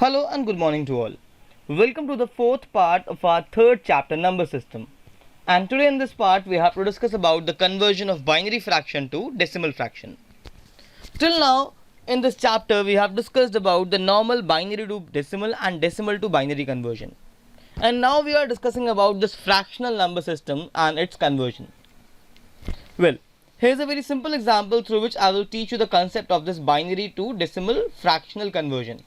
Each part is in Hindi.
Hello and good morning to all. Welcome to the fourth part of our third chapter, number system. And today in this part we have to discuss about the conversion of binary fraction to decimal fraction. Till now in this chapter we have discussed about the normal binary to decimal and decimal to binary conversion. And now we are discussing about this fractional number system and its conversion. Well, here's a very simple example through which I will teach you the concept of this binary to decimal fractional conversion.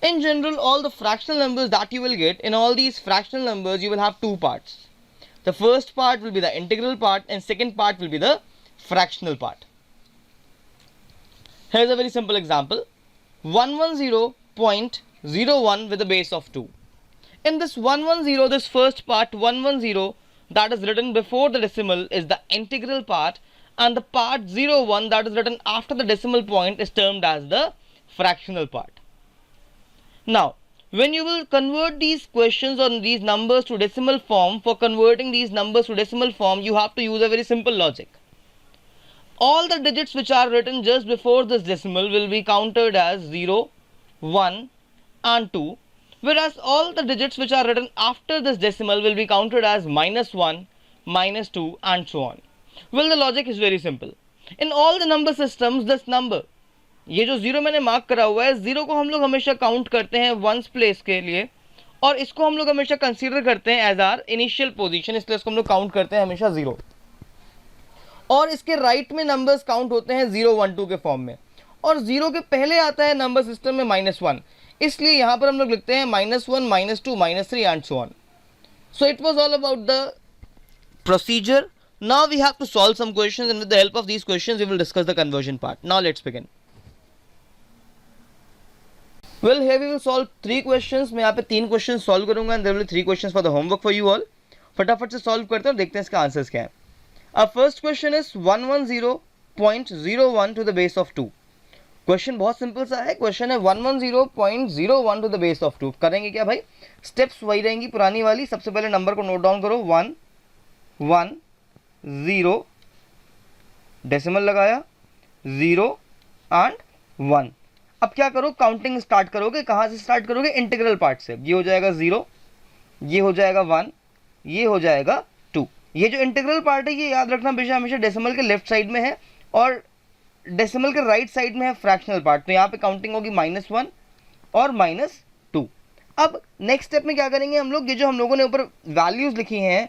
In general, all the fractional numbers that you will get, in all these fractional numbers you will have two parts. The first part will be the integral part and second part will be the fractional part. Here's a very simple example. 110.01 with a base of 2. In this 110, this first part 110 that is written before the decimal is the integral part, and the part 01 that is written after the decimal point is termed as the fractional part. Now, when you will convert these questions or these numbers to decimal form, for converting these numbers to decimal form, you have to use a very simple logic. All the digits which are written just before this decimal will be counted as 0, 1 and 2, whereas all the digits which are written after this decimal will be counted as -1, -2 and so on. Well, the logic is very simple. In all the number systems, this number, ये जो जीरो मैंने मार्क करा हुआ है, जीरो को हम लोग हमेशा काउंट करते हैं वंस प्लेस के लिए, और इसको हम लोग हमेशा कंसीडर करते हैं एज आर इनिशियल पोजीशन, इसलिए इसको हम लोग काउंट करते हैं हमेशा जीरो। और इसके राइट में नंबर्स काउंट होते हैं 0, 1, 2 के फॉर्म में, और जीरो के पहले आता है नंबर सिस्टम में -1, इसलिए यहाँ पर हम लोग लिखते हैं -1, -2, -3 and so on. So it was all about the procedure. Now we have to solve some questions, and with the help of these questions we will discuss the conversion part. Now let's begin. Well, here we will solve 3 questions. मैं यहाँ पे 3 questions solve करूँगा and there will be 3 questions for the homework for you all. फटाफट से solve करते हैं और देखते हैं इसका आंसर्स क्या है. Our first question is 110.01 to the base of 2. Question बहुत सिंपल सा है. क्वेश्चन है 110.01 to the base of 2. करेंगे क्या भाई? स्टेप्स वही रहेंगी पुरानी वाली. सबसे पहले नंबर को नोट डाउन करो. 1 1 0 डेसिमल लगाया 0 एंड 1. अब क्या करो, काउंटिंग स्टार्ट करोगे. कहाँ से स्टार्ट करोगे? इंटीग्रल पार्ट से. ये हो जाएगा 0, ये हो जाएगा 1, ये हो जाएगा 2. ये जो इंटीग्रल पार्ट है ये याद रखना हमेशा डेसिमल के लेफ्ट साइड में है और डेसिमल के राइट साइड में है फ्रैक्शनल पार्ट. तो यहाँ पे काउंटिंग होगी -1 और -2. अब नेक्स्ट स्टेप में क्या करेंगे हम लोग, ये जो हम लोगों ने ऊपर वैल्यूज लिखी हैं,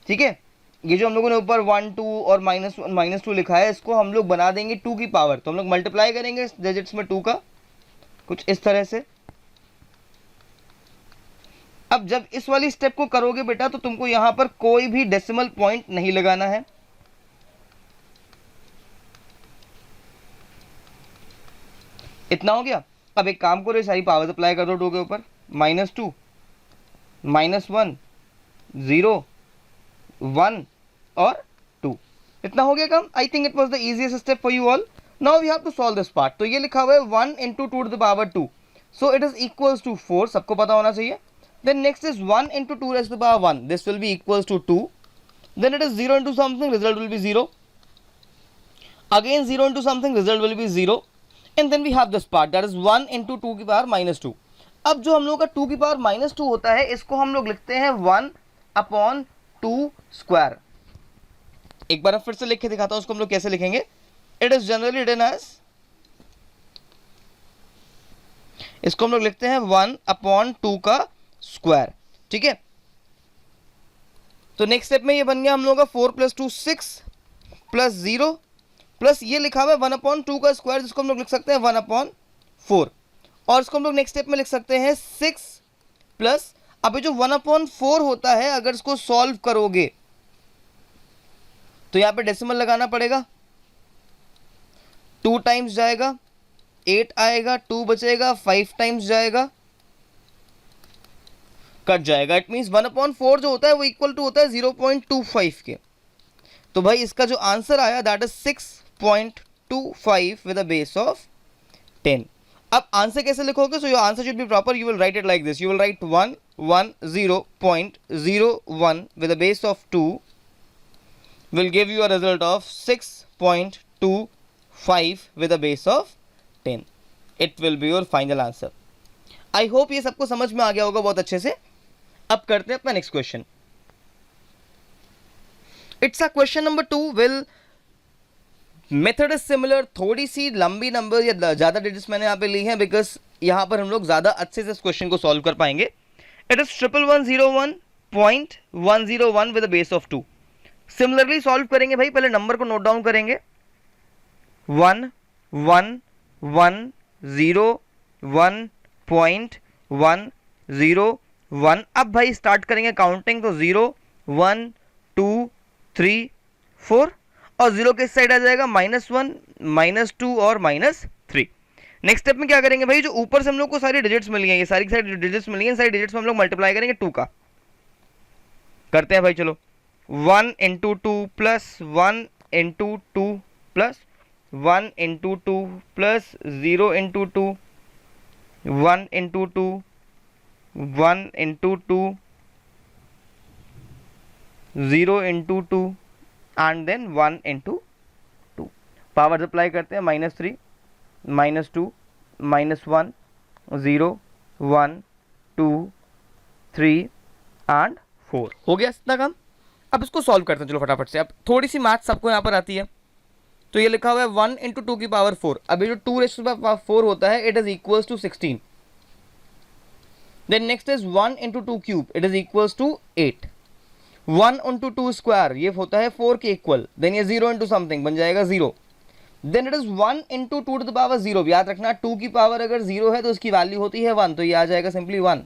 ठीक है, ये जो हम लोगों ने ऊपर 1 2 और -1 -2 लिखा है, इसको हम लोग बना देंगे 2 की पावर. तो हम लोग मल्टीप्लाई करेंगे इस डिजिट्स में 2 का, कुछ इस तरह से. अब जब इस वाली स्टेप को करोगे बेटा, तो तुमको यहां पर कोई भी डेसिमल पॉइंट नहीं लगाना है. इतना हो गया. अब एक काम करो, सारी पावर अप्लाई कर दो 2 के ऊपर. -2 -1 0 1 और 2. इतना हो गया काम. I think it was the easiest step for you all. Now we have to solve this part. तो ये लिखा हुआ है 1 × 2 to the power 2, so it is equals to 4. सबको पता होना चाहिए. Then next is 1 × 2 raised to the power 1, this will be equals to 2. Then it is 0 into something, result will be 0. Again 0 into something, result will be 0. And then we have this part that is 1 × 2 की पावर -2. अब जो हम लोग का 2 की पावर -2 होता है, इसको हम लोग लिखते हैं 1/2 स्क्वायर. एक बार फिर से लिख के दिखाता हूं उसको हम लोग कैसे लिखेंगे. It is generally written as, इसको हम लोग लिखते हैं 1/2 का स्क्वायर. ठीक है. तो नेक्स्ट स्टेप में ये बन गया हम लोग का 4 + 2 6 प्लस 0 प्लस ये लिखा हुआ है 1/2 का स्क्वायर, जिसको हम लोग लिख सकते हैं 1/4. और इसको हम लोग नेक्स्ट स्टेप में लिख सकते हैं 6 प्लस, अब जो 1/4 होता है, अगर इसको सॉल्व करोगे तो यहां पे डेसिमल लगाना पड़ेगा. 2 टाइम्स जाएगा 8 आएगा, 2 बचेगा, 5 टाइम्स जाएगा, कट जाएगा. इट मीन्स 1/4 जो होता है वो इक्वल टू होता है 0.25 के. तो भाई इसका जो आंसर आया that is 6.25 with a base of 10. अब आंसर कैसे लिखोगे? So your answer should be proper. You will write it like this. You will write 110.01 with a base of 2 will give you a result of 6.25 with a base of 10. It will be your final answer. I hope ये सबको समझ में आ गया होगा बहुत अच्छे से। अब करते हैं अपना next question. It's a question number 2। Will method is similar. थोड़ी सी लंबी नंबर या ज्यादा डिजिट्स मैंने यहाँ पे ली हैं बिकॉज यहाँ पर हम लोग ज्यादा अच्छे से इस क्वेश्चन को सॉल्व कर पाएंगे। It is 1101.101 with base of 2। Similarly solve करेंगे भाई, पहले नंबर को नोट डाउन करेंगे। 1101.101। अब भाई स्टार्ट करेंगे काउंटिंग, तो 0 1 2 3 4 और 0 किस साइड आ जाएगा, -1 -2 और -3। नेक्स्ट स्टेप में क्या करेंगे भाई, जो ऊपर से हम लोग को सारी डिजिट्स मिली हैं, ये सारी सारी डिजिट्स मिली हैं, सारी डिजिट्स में हम लोग मल्टीप्लाई करेंगे 2 का। करते हैं भाई, चलो 1 into 2 plus 1 into 2 plus 1 into 2 plus 0 into 2 1 into 2 1 into 2 0 into 2 and then 1 into 2। Power apply करते हैं, -3 -2 -1 0 1 2 3 एंड 4। हो गया इतना काम। अब इसको सॉल्व करते हैं चलो फटाफट से। अब थोड़ी सी मैथ सबको यहाँ पर आती है, तो ये लिखा हुआ है 1 इंटू 2 की पावर 4। अभी जो 2 रेज़ टू द पावर 4 होता है, it is equals to 16। Then next is 1 into 2 cube, it is equals to 8। 1 into 2 square, ये होता है 4 के इक्वल। देन ये 0 इंटू समथिंग बन जाएगा 0। Then it is 1 into 2 to the power 0। याद रखना 2 की पावर अगर 0 है तो उसकी वैल्यू होती है 1, तो ये आ जाएगा सिंपली 1।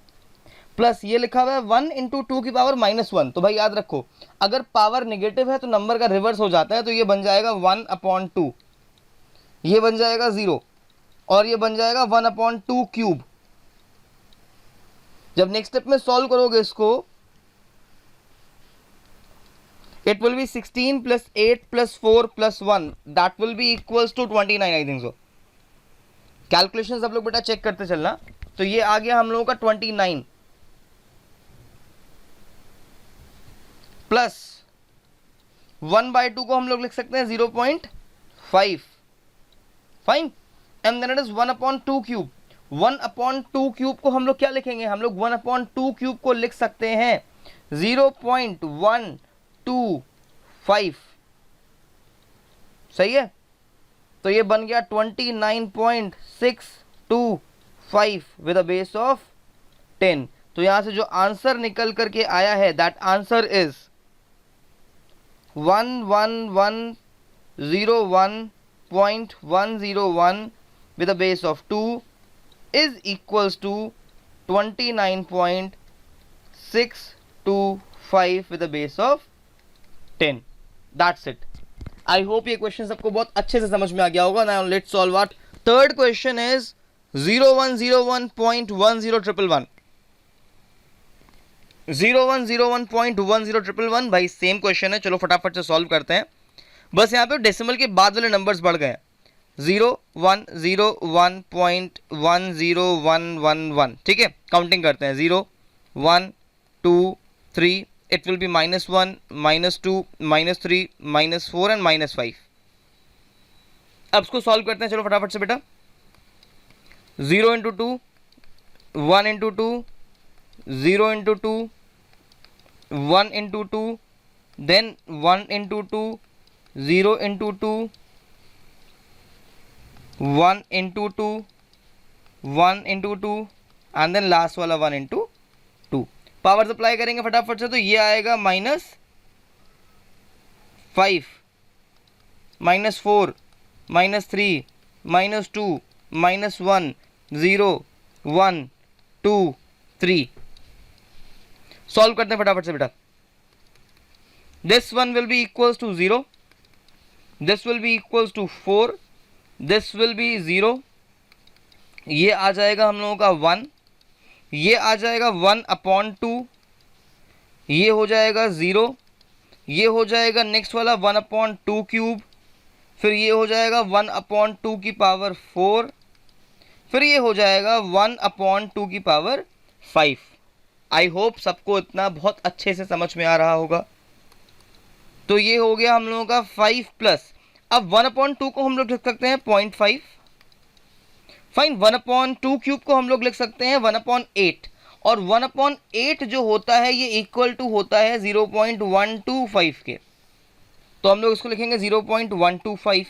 प्लस ये लिखा हुआ है 1 इंटू 2 की पावर -1। तो भाई याद रखो, अगर पावर नेगेटिव है तो नंबर का रिवर्स हो जाता है, तो ये बन जाएगा 1/2, ये बन जाएगा 0 और ये बन जाएगा 1/2 क्यूब। जब नेक्स्ट स्टेप में सॉल्व करोगे इसको, it will be 16 plus 8 plus 4 plus 1, that will be equals to 29 I think so। Calculation सब लोग बेटा चेक करते चलना। तो ये आ गया हम लोगों का 29 प्लस 1/2 को हम लोग लिख सकते हैं 0.5। Fine. And then it is 1/2 cube. 1/2 cube को हम लोग क्या लिखेंगे, हम लोग 1/2 क्यूब को लिख सकते हैं 0.125। सही है, तो ये बन गया 29.625 विद अ बेस ऑफ 10। तो यहां से जो आंसर निकल करके आया है, that answer is 11101.101 with a base of 2 is equals to 29.625 with a base of 10। That's it। I hope ये क्वेश्चन सबको बहुत अच्छे से समझ में आ गया होगा। Now let's solve what third question is 0101.10111। 0101.10111 भाई सेम क्वेश्चन है, चलो फटाफट से सॉल्व करते हैं। बस यहाँ पे डेसिमल के बाद वाले नंबर्स बढ़ गए हैं। 0101.10111, ठीक है। काउंटिंग करते हैं 0 1 2 3, इट विल बी -1 -2 -3 -4 एंड -5। अब इसको सॉल्व करते हैं चलो फटाफट से बेटा। 0 इंटू 2 1 इंटू 2 0 इंटू 2 1 इंटू 2 देन 1 into 2 0 into 2 1 into 2 1 into 2 and then last वाला 1 इंटू 2। पावर अप्लाई करेंगे फटाफट से, तो ये आएगा -5 -4 -3 -2 -1 0 1 2 3। सॉल्व करते हैं फटाफट से बेटा। This one will be equals to 0, this will be equals to 4, this will be 0, ये आ जाएगा हम लोगों का 1, ये आ जाएगा 1/2, ये हो जाएगा 0, ये हो जाएगा नेक्स्ट वाला 1/2 क्यूब, फिर ये हो जाएगा 1/2 की पावर 4, फिर ये हो जाएगा 1/2 की पावर 5। आई होप सबको इतना बहुत अच्छे से समझ में आ रहा होगा। तो ये हो गया हम लोगों का 5 प्लस, अब 1/2 को हम लोग लिख सकते हैं 0.5, फाइन, 1/2 क्यूब को हम लोग लिख सकते हैं 1/8, और 1/8 जो होता है ये इक्वल टू होता है 0.125 के, तो हम लोग इसको लिखेंगे 0.125.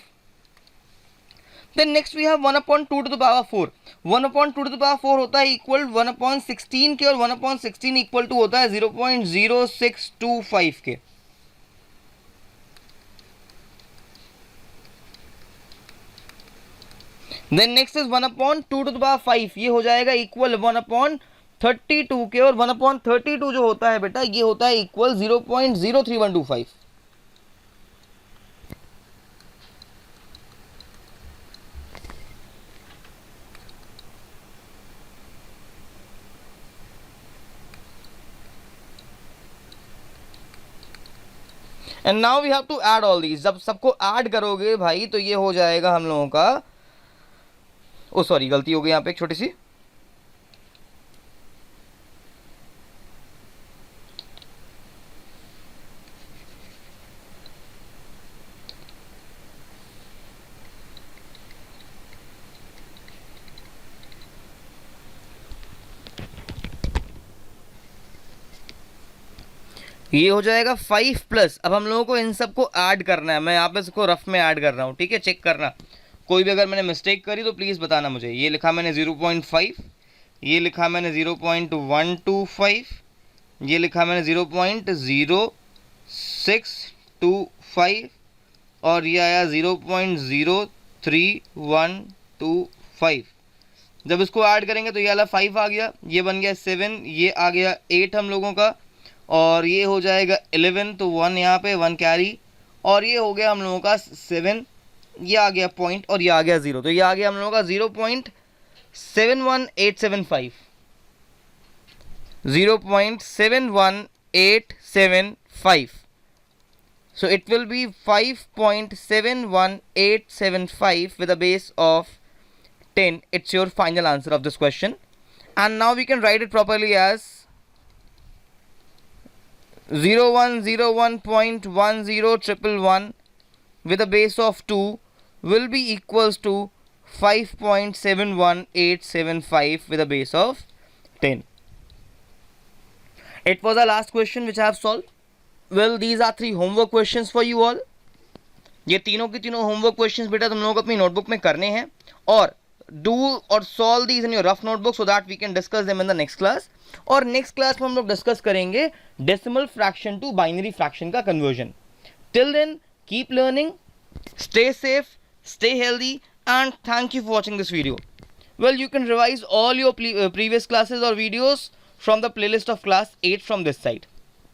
Then next we have 1/2 to the power 4. 1/2 to the power 4 होता है इक्वल 1/16 के, और 1/16 इक्वल टू होता है 0.0625 के. Then next is 1/2 to the power 5, ये हो जाएगा इक्वल 1/32 के, और 1/32 जो होता है बेटा ये होता है equal 0.03125. And now we have to add all these. जब सबको ऐड करोगे भाई तो ये हो जाएगा हम लोगों का, ओ सॉरी गलती हो गई यहाँ पे एक छोटी सी. ये हो जाएगा 5 प्लस. अब हम लोगों को इन सबको ऐड करना है. मैं यहाँ पे इसको रफ में ऐड कर रहा हूँ, ठीक है, चेक करना. कोई भी अगर मैंने मिस्टेक करी तो प्लीज़ बताना मुझे. ये लिखा मैंने 0.5, ये लिखा मैंने 0.125, ये लिखा मैंने 0.0625, और ये आया 0.03125. जब इसको ऐड करेंगे तो ये वाला 5 आ गया, ये बन गया 7, ये आ गया 8 हम लोगों का, और ये हो जाएगा 11, तो 1 यहाँ पे 1 कैरी, और ये हो गया हम लोगों का 7, ये आ गया पॉइंट, और ये आ गया 0, तो ये आ गया हम लोगों का 0.71875. 0.71875. So it will be 5.71875 with a base of 10. It's your final answer of this question. And now we can write it properly as 0101.10111 with a base of 2 will be equals to 5.71875 with a base of 10. It was our last question which I have solved. Well, these are 3 homework questions for you all. ये तीनों की तीनों होमवर्क क्वेश्चंस बेटा तुम लोगों को अपनी नोटबुक में करने हैं, और डू और solve these in your rough notebook so that we can discuss them in the next class. और नेक्स्ट क्लास में हम लोग डिस्कस करेंगे decimal fraction to binary fraction का conversion. Till then keep learning, stay safe, stay healthy, and thank you for watching this video. Well, you can revise all your previous classes or videos from the playlist of class 8 from this site.